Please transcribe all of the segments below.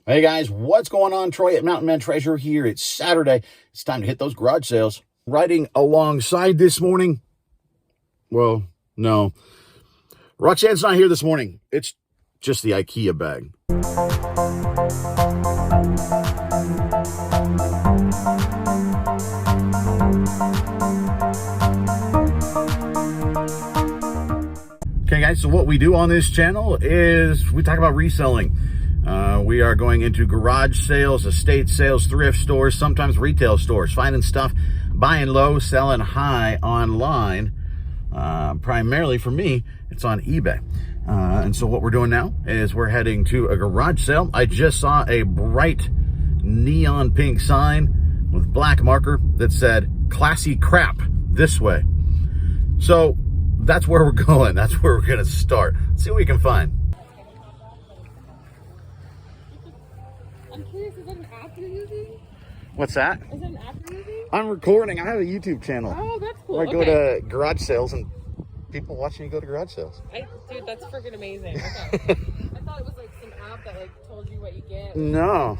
Hey guys, what's going on? Troy at Mountain Man Treasure here. It's Saturday. It's time to hit those garage sales. Riding alongside this morning. Well, no. Roxanne's not here this morning. It's just the IKEA bag. Okay guys, so what we do on this channel is we talk about reselling. We are going into garage sales, estate sales, thrift stores, sometimes retail stores, finding stuff, buying low, selling high online. Primarily for me, it's on eBay. And so what we're doing now is we're heading to a garage sale. I just saw a bright neon pink sign with black marker that said, "Classy crap this way." So that's where we're going. That's where we're going to start. Let's see what we can find. I'm curious, is that an app you're using? What's that? Is that an app you're using? I'm recording. I have a YouTube channel. Oh, that's cool. Where I go to garage sales and people watching you go to garage sales. Dude, that's freaking amazing. Okay. I thought it was like some app that like told you what you get. No.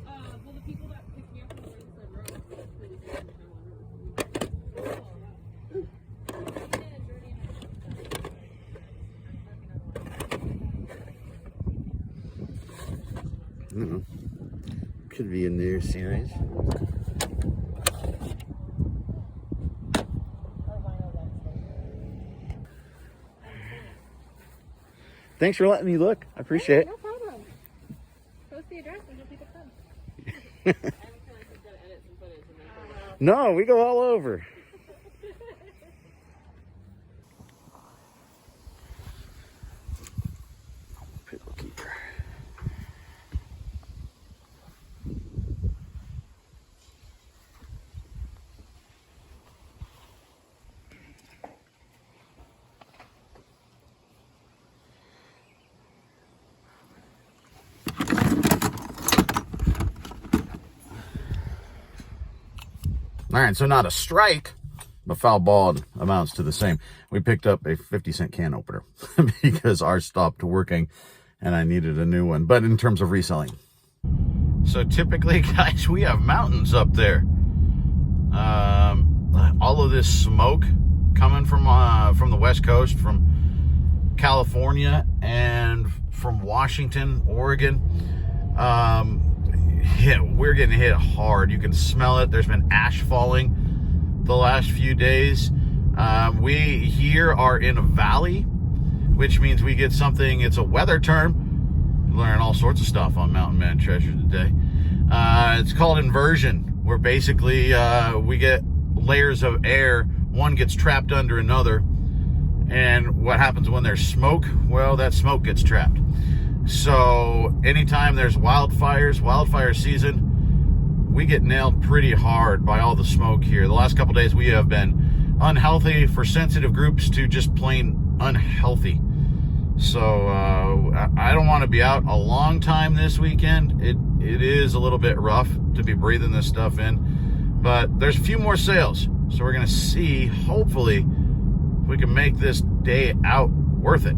Well, the people that picked me up on the right side road. I don't know. Could be a new series. Thanks for letting me look. I appreciate it. No problem. Post the address and people come. No, we go all over. Pickle keeper. All right, so not a strike, but foul ball amounts to the same. We picked up a 50-cent can opener because ours stopped working and I needed a new one. But in terms of reselling. So typically, guys, we have mountains up there. All of this smoke coming from the West Coast, from California, and from Washington, Oregon. We're getting hit hard. You can smell it. There's been ash falling the last few days. We here are in a valley, which means we get something. It's a weather term. Learn all sorts of stuff on Mountain Man Treasure today. It's called inversion, where basically we get layers of air. One gets trapped under another. And what happens when there's smoke? Well, that smoke gets trapped. So anytime there's wildfire season, we get nailed pretty hard by all the smoke here. The last couple days we have been unhealthy for sensitive groups to just plain unhealthy. So I don't want to be out a long time this weekend. It is a little bit rough to be breathing this stuff in, but there's a few more sales. So we're going to see, hopefully, if we can make this day out worth it.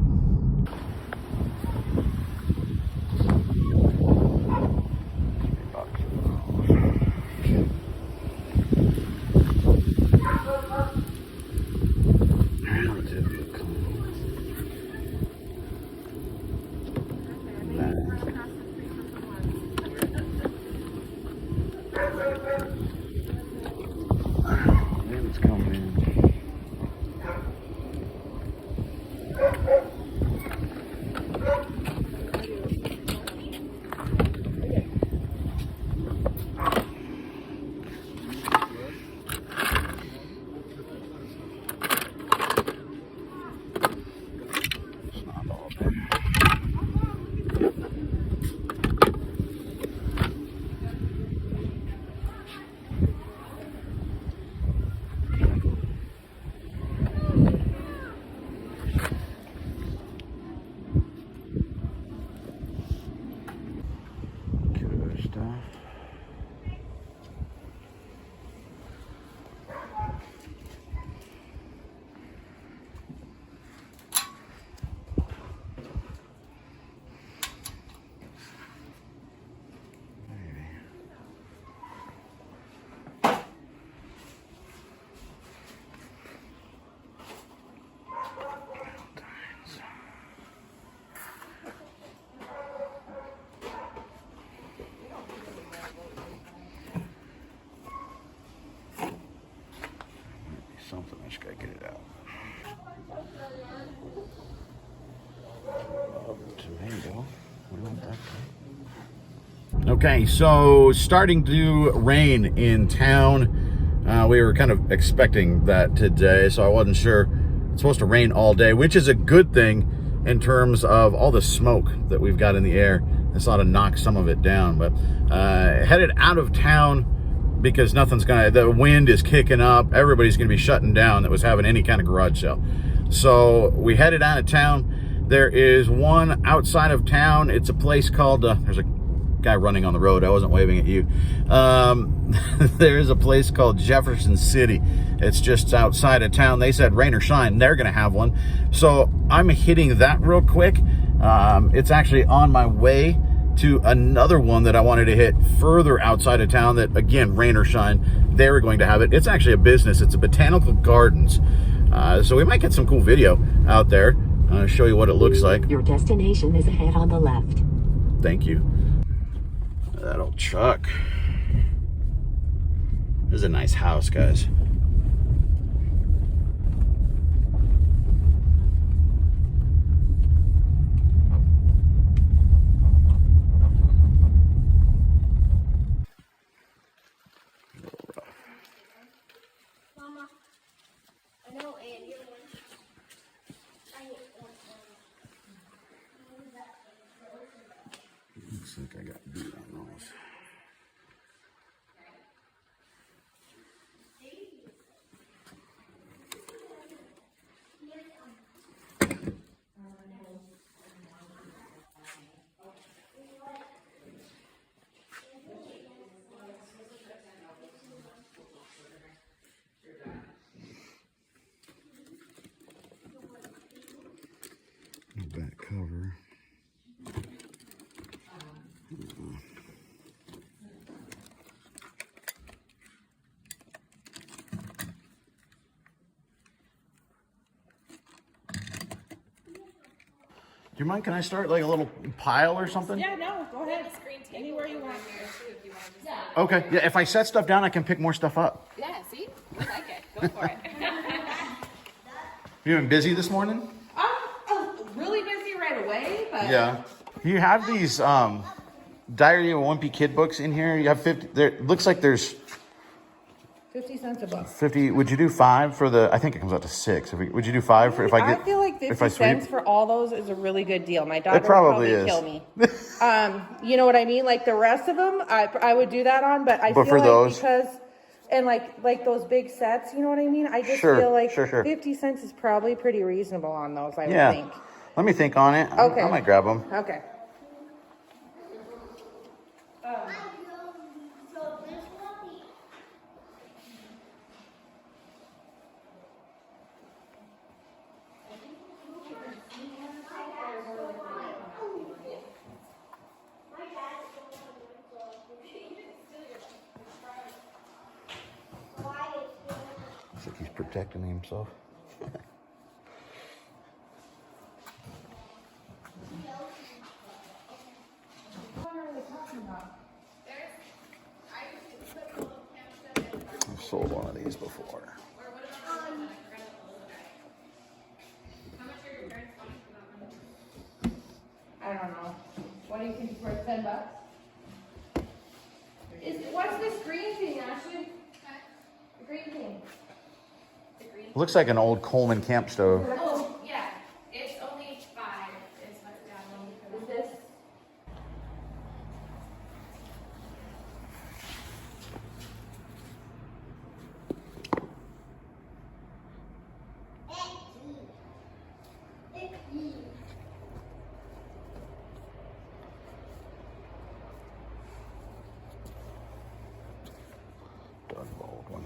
something. I just gotta get it out. Tomato. We want that guy. Okay, so starting to rain in town. We were kind of expecting that today, so I wasn't sure. It's supposed to rain all day, which is a good thing in terms of all the smoke that we've got in the air. This ought to knock some of it down, but headed out of town because the wind is kicking up. Everybody's gonna be shutting down that was having any kind of garage sale. So we headed out of town. There is one outside of town. It's a place called, there's a guy running on the road. I wasn't waving at you. There is a place called Jefferson City. It's just outside of town. They said rain or shine, they're gonna have one. So I'm hitting that real quick. It's actually on my way to another one that I wanted to hit further outside of town that, again, rain or shine, they were going to have it. It's actually a business. It's a botanical gardens. So we might get some cool video out there. I'll show you what it looks like. Your destination is ahead on the left. Thank you. That old truck. This is a nice house, guys. Looks like I got beat on those. Back cover. Do you mind? Can I start like a little pile or something? Yeah, no, go ahead. Anywhere you want. Yeah. Okay. Yeah. If I set stuff down, I can pick more stuff up. Yeah, see? We like it. Go for it. You been busy this morning? Really busy right away, but Yeah. You have these Diary of a Wimpy Kid books in here. You have 50. There looks like there's 50 cents a book. 50. Would you do 5 for the? I think it comes out to 6. Would you do 5 for if I get? I feel like 50 cents for all those is a really good deal. My daughter It probably would probably kill me. You know what I mean? Like the rest of them, I would do that on, but I feel for like those? because and like those big sets, you know what I mean? I just Sure, feel like sure. 50 cents is probably pretty reasonable on those. I would Yeah. think. Let me think on it. Okay. I might grab them. Okay. Looks like he's protecting himself. I've sold one of these before. I don't know. What do you think for $10? What's this green thing, Ashley? The green thing. Looks like an old Coleman camp stove. Oh, yeah. It's only 5. It's like that one. Is this? Old one.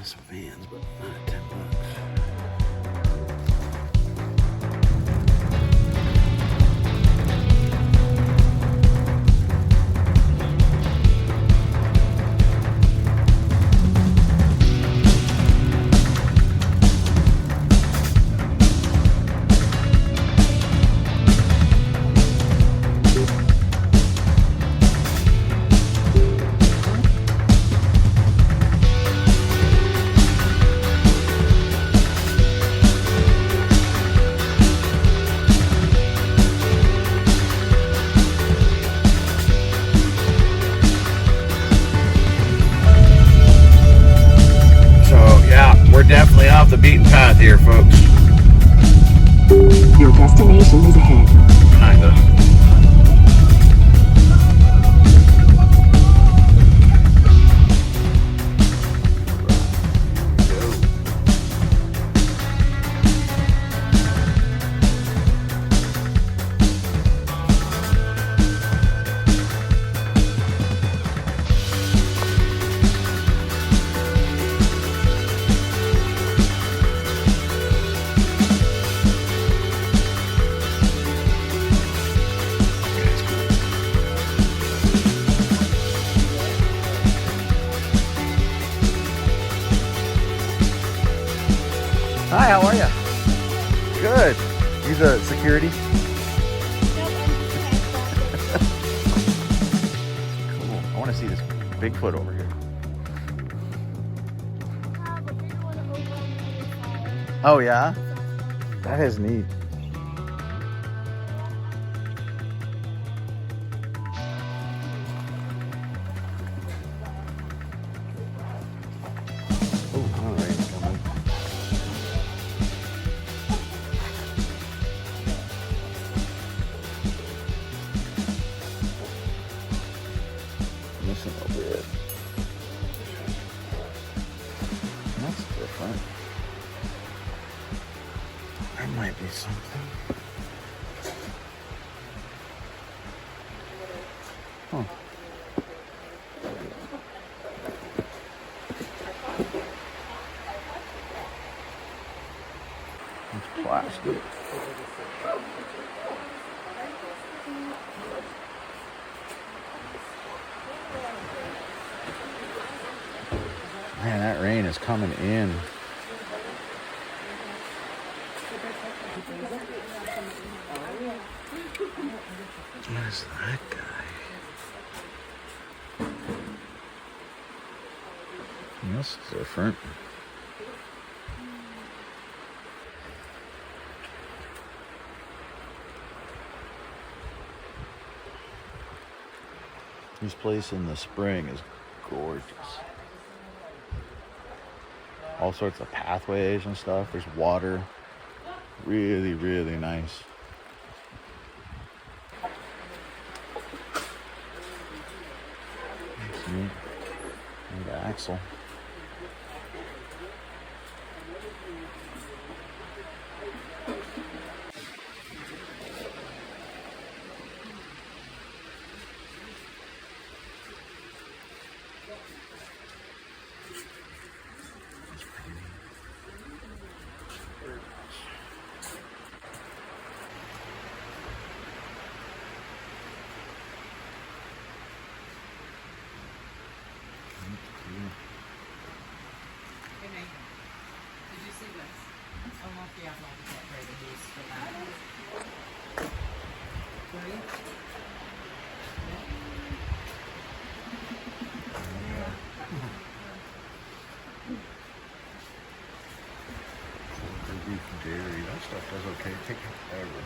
some Vans, but not 10 bucks. We're definitely off the beaten path here, folks. Your destination is ahead. Kinda. Hi, how are you? Good. You the security? Cool. I want to see this Bigfoot over here. Oh yeah? That is neat. Oh, all right. Come on. Missing a little bit. That's different. There might be something. Huh. It's plastic. Man, that rain is coming in. What is that guy? This is different. This place in the spring is gorgeous. All sorts of pathways and stuff. There's water. Really, really nice. That's neat. And the axle. Did you see this? I'm lucky I'm not afraid of these for that. Ready? Beef dairy, that stuff does okay. Take forever.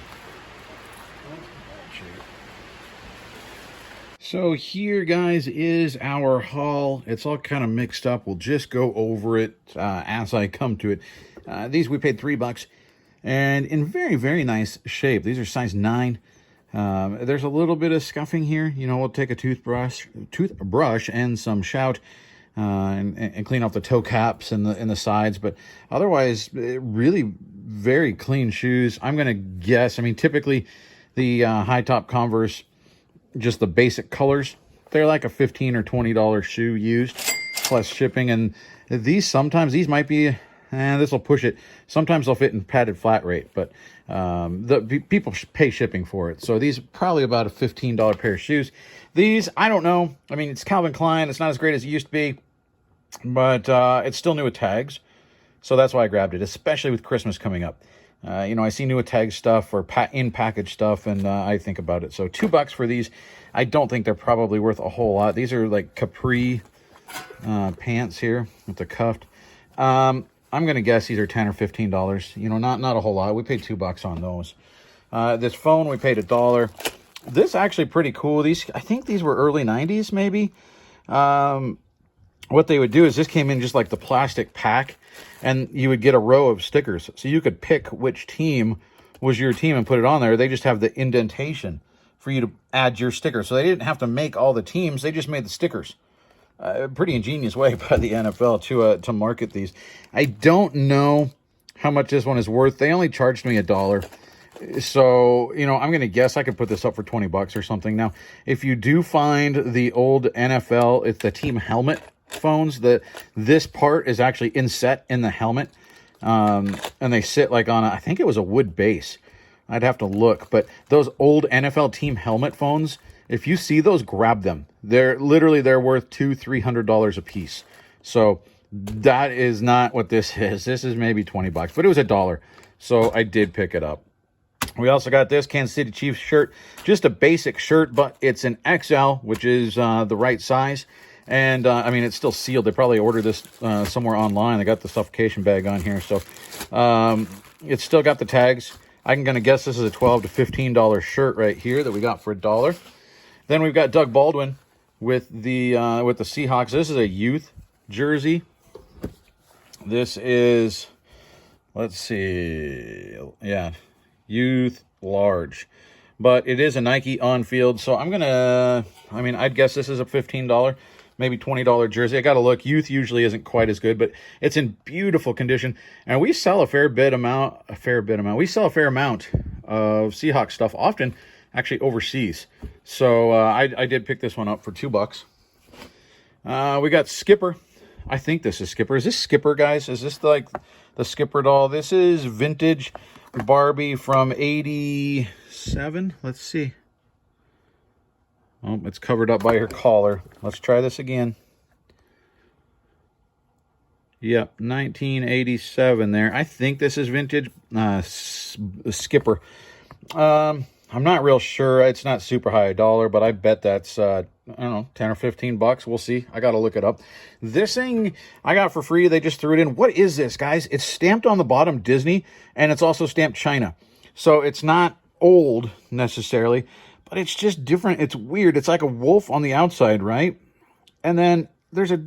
So here, guys, is our haul. It's all kind of mixed up. We'll just go over it as I come to it. These we paid $3, and in very, very nice shape. These are size 9. There's a little bit of scuffing here. You know, we'll take a toothbrush and some shout and clean off the toe caps and the sides. But otherwise, really very clean shoes. I'm gonna guess. I mean, typically the high top Converse, just the basic colors, they're like a $15 or $20 shoe used plus shipping, and These sometimes, these might be, this will push it. Sometimes they'll fit in padded flat rate, but people pay shipping for it. So these are probably about a $15 pair of shoes. These, I don't know. I mean, it's Calvin Klein. It's not as great as it used to be, but it's still new with tags. So that's why I grabbed it, especially with Christmas coming up. You know, I see new with tag stuff or in-package stuff, and I think about it. So $2 for these. I don't think they're probably worth a whole lot. These are like capri pants here with the cuffed. I'm going to guess these are $10 or $15. You know, not a whole lot. We paid $2 on those. This phone, we paid $1. This actually pretty cool. These, I think these were early 90s, maybe. What they would do is this came in just like the plastic pack, and you would get a row of stickers. So you could pick which team was your team and put it on there. They just have the indentation for you to add your sticker. So they didn't have to make all the teams. They just made the stickers. Pretty ingenious way by the NFL to market these. I don't know how much this one is worth. They only charged me $1. So, you know, I'm going to guess I could put this up for $20 or something. Now, if you do find the old NFL, it's the team helmet phones, this part is actually inset in the helmet. And they sit like on I think it was a wood base. I'd have to look. But those old NFL team helmet phones, if you see those, grab them. They're worth $200-$300 a piece. So that is not what this is. This is maybe $20, but it was $1. So I did pick it up. We also got this Kansas City Chiefs shirt, just a basic shirt, but it's an XL, which is the right size. And I mean, it's still sealed. They probably ordered this somewhere online. They got the suffocation bag on here. So it's still got the tags. I'm going to guess this is a $12 to $15 shirt right here that we got for $1. Then we've got Doug Baldwin with the Seahawks. This is a youth jersey. This is, let's see, yeah, youth large. But it is a Nike on-field, so I'd guess this is a $15, maybe $20 jersey. I got to look. Youth usually isn't quite as good, but it's in beautiful condition. And we sell a fair amount. We sell a fair amount of Seahawks stuff, often actually overseas. So I did pick this one up for $2. We got Skipper. I think this is Skipper. Is this Skipper, guys? Is this like the Skipper doll? This is vintage Barbie from 87. Let's see. Oh, it's covered up by her collar. Let's try this again. Yep, 1987 there. I think this is vintage Skipper. I'm not real sure. It's not super high, $1, but I bet that's, I don't know, 10 or 15 bucks. We'll see. I got to look it up. This thing I got for free. They just threw it in. What is this, guys? It's stamped on the bottom Disney, and it's also stamped China. So it's not old necessarily, but it's just different. It's weird. It's like a wolf on the outside, right? And then there's a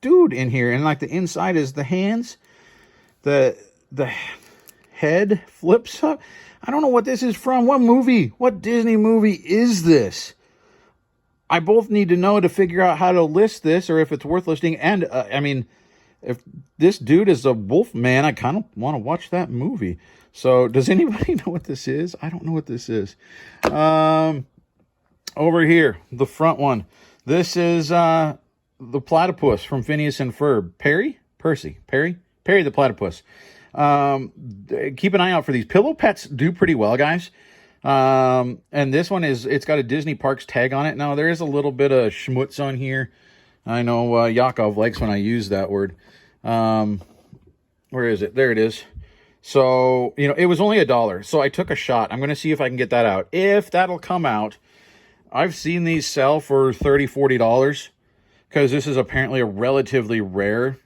dude in here, and like the inside is the hands. The head flips up. I don't know what this is from. What movie? What Disney movie is this? I both need to know to figure out how to list this or if it's worth listing. And, I mean, if this dude is a wolf man, I kind of want to watch that movie. So, does anybody know what this is? I don't know what this is. Over here, the front one. This is the platypus from Phineas and Ferb. Perry the platypus. Keep an eye out for these. Pillow pets do pretty well, guys. And this one it's got a Disney Parks tag on it. Now, there is a little bit of schmutz on here. I know Yakov likes when I use that word. Where is it? There it is. So, you know, it was only $1. So I took a shot. I'm going to see if I can get that out. If that'll come out, I've seen these sell for $30, $40 because this is apparently a relatively rare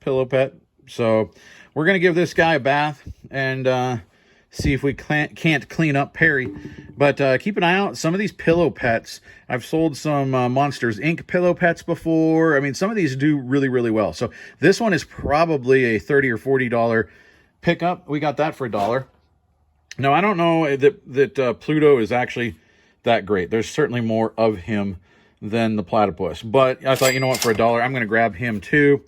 pillow pet. So we're going to give this guy a bath and see if we can't clean up Perry. But keep an eye out. Some of these pillow pets, I've sold some Monsters, Inc. pillow pets before. I mean, some of these do really, really well. So this one is probably a $30 or $40 pickup. We got that for $1. Now, I don't know that Pluto is actually that great. There's certainly more of him than the platypus. But I thought, you know what, for $1, I'm going to grab him too.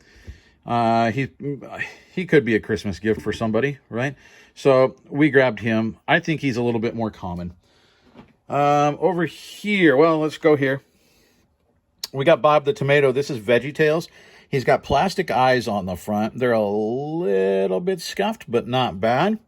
He could be a Christmas gift for somebody, right? So we grabbed him. I think he's a little bit more common. Over here, well, let's go here. We got Bob the Tomato. This is VeggieTales. He's got plastic eyes on the front. They're a little bit scuffed, but not bad.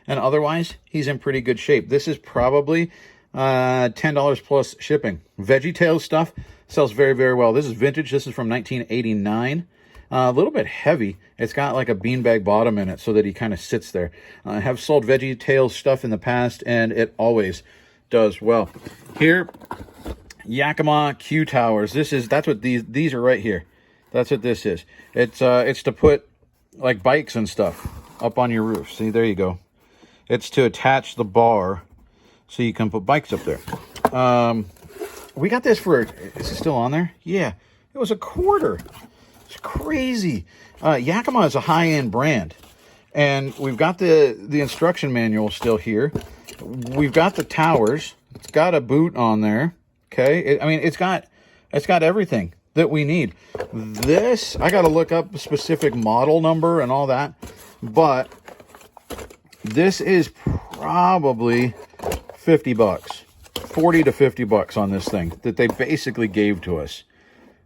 And otherwise, he's in pretty good shape. This is probably $10 plus shipping. VeggieTales stuff sells very, very well. This is vintage. This is from 1989. A little bit heavy. It's got like a beanbag bottom in it so that he kind of sits there. I have sold VeggieTales stuff in the past, and it always does well. Here, Yakima Q Towers. That's what these are right here. That's what this is. It's to put like bikes and stuff up on your roof. See, there you go. It's to attach the bar so you can put bikes up there. We got this for, is it still on there? Yeah, it was $0.25. It's crazy. Yakima is a high-end brand. And we've got the instruction manual still here. We've got the towers. It's got a boot on there. Okay. It's got everything that we need. This, I got to look up a specific model number and all that. But this is probably $50. 40 to $50 on this thing that they basically gave to us,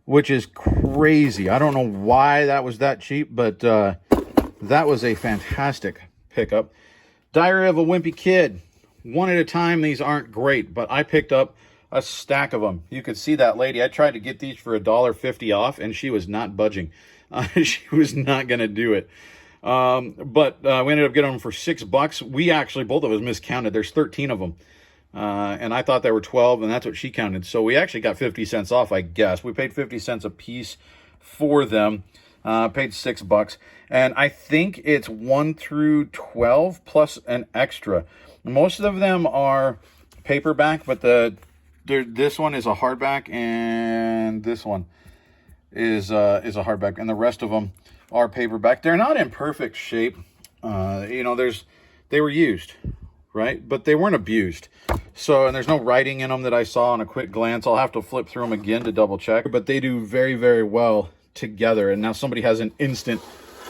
which is crazy. I don't know why that was that cheap, but that was a fantastic pickup. Diary of a Wimpy Kid. One at a time. These aren't great, but I picked up a stack of them. You could see that lady. I tried to get these for $1.50 off, and she was not budging. She was not going to do it. But we ended up getting them for $6. We actually, both of us miscounted. There's 13 of them. And I thought there were 12, and that's what she counted. So we actually got 50 cents off, I guess. We paid 50 cents a piece for them. Paid $6. And I think it's 1 through 12 plus an extra. Most of them are paperback, but this one is a hardback, and this one is a hardback, and the rest of them are paperback. They're not in perfect shape. They were used, right? But they weren't abused. So, and there's no writing in them that I saw on a quick glance. I'll have to flip through them again to double check. But they do very, very well together. And now somebody has an instant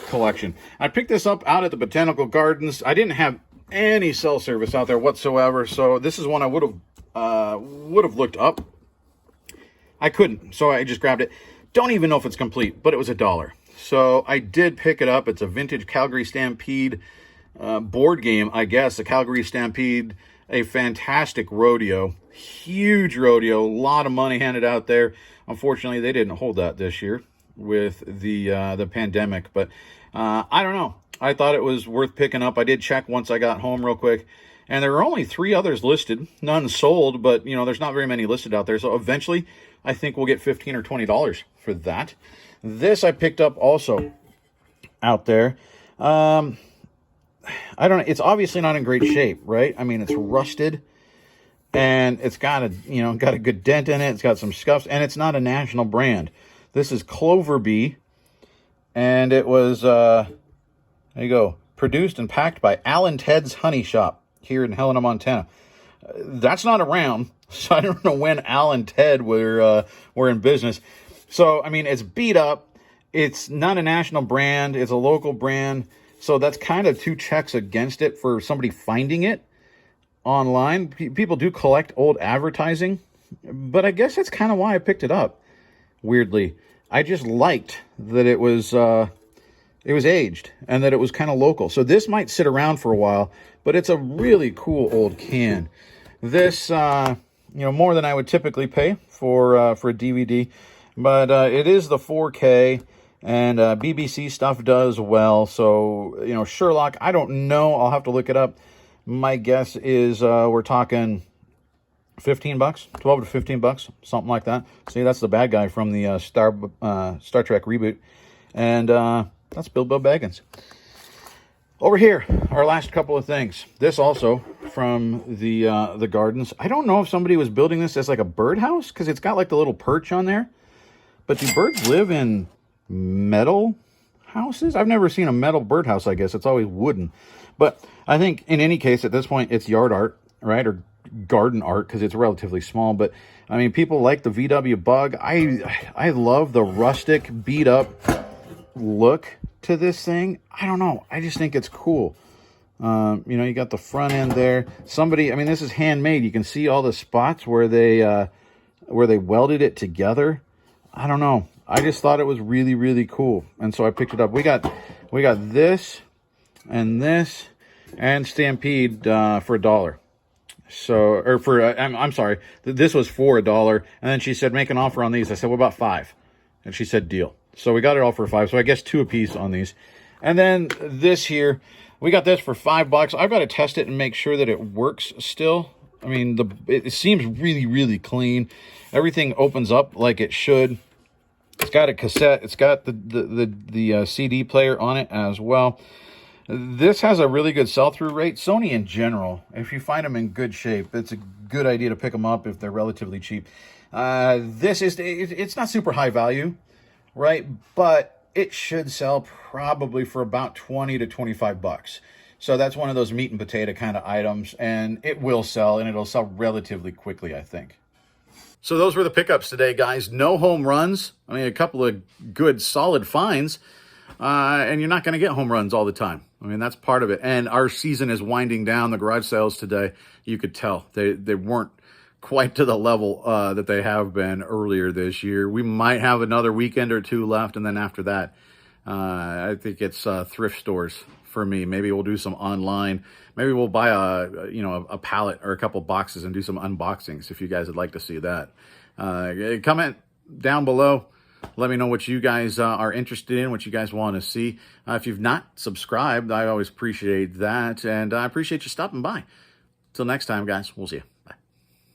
collection. I picked this up out at the Botanical Gardens. I didn't have any cell service out there whatsoever. So this is one I would have looked up. I couldn't. So I just grabbed it. Don't even know if it's complete, but it was $1. So I did pick it up. It's a vintage Calgary Stampede board game, I guess. A Calgary Stampede, a fantastic rodeo, huge rodeo, a lot of money handed out there. Unfortunately, they didn't hold that this year with the pandemic, but I don't know. I thought it was worth picking up. I did check once I got home real quick, and there were only 3 others listed, none sold, but there's not very many listed out there. So eventually, I think we'll get $15 or $20 for that. This I picked up also out there. I don't know. It's obviously not in great shape, right? It's rusted, and it's got a good dent in it. It's got some scuffs, and it's not a national brand. This is Cloverbee, and it was, there you go, produced and packed by Alan Ted's Honey Shop here in Helena, Montana. That's not around, so I don't know when Alan Ted were in business. So, it's beat up. It's not a national brand. It's a local brand. So that's kind of 2 checks against it for somebody finding it online. People do collect old advertising, but I guess that's kind of why I picked it up. Weirdly, I just liked that it was aged and that it was kind of local. So this might sit around for a while, but it's a really cool old can. This, more than I would typically pay for a DVD, but it is the 4K. And BBC stuff does well. So, Sherlock, I don't know. I'll have to look it up. My guess is we're talking $15, $12 to $15, something like that. See, that's the bad guy from the Star Trek reboot. And that's Bilbo Baggins. Over here, our last couple of things. This also from the gardens. I don't know if somebody was building this as like a birdhouse, because it's got like the little perch on there. But do birds live in metal houses? I've never seen a metal birdhouse, I guess. It's always wooden. But I think in any case, at this point, it's yard art, right? Or garden art, because it's relatively small. But, people like the VW Bug. I love the rustic, beat-up look to this thing. I don't know. I just think it's cool. You got the front end there. Somebody, this is handmade. You can see all the spots where they welded it together. I don't know. I just thought it was really, really cool. And so I picked it up. We got this and Stampede for $1. So, or for, I'm sorry, this was for $1. And then she said, make an offer on these. I said, what about 5? And she said, deal. So we got it all for 5. So I guess 2 a piece on these. And then this here, we got this for $5. I've got to test it and make sure that it works still. I mean, it seems really, really clean. Everything opens up like it should. It's got a cassette. It's got the CD player on it as well. This has a really good sell-through rate. Sony in general, if you find them in good shape, it's a good idea to pick them up if they're relatively cheap. It's not super high value, right? But it should sell probably for about 20 to 25 bucks. So that's one of those meat and potato kind of items, and it will sell, and it'll sell relatively quickly, I think. So those were the pickups today, guys. No home runs. I mean, a couple of good, solid finds. And you're not going to get home runs all the time. I mean, that's part of it. And our season is winding down. The garage sales today, you could tell. They weren't quite to the level that they have been earlier this year. We might have another weekend or 2 left. And then after that, I think it's thrift stores for me. Maybe we'll do some online. Maybe we'll buy a pallet or a couple boxes and do some unboxings if you guys would like to see that. Comment down below. Let me know what you guys are interested in, what you guys want to see. If you've not subscribed, I always appreciate that. And I appreciate you stopping by. Till next time, guys. We'll see you. Bye.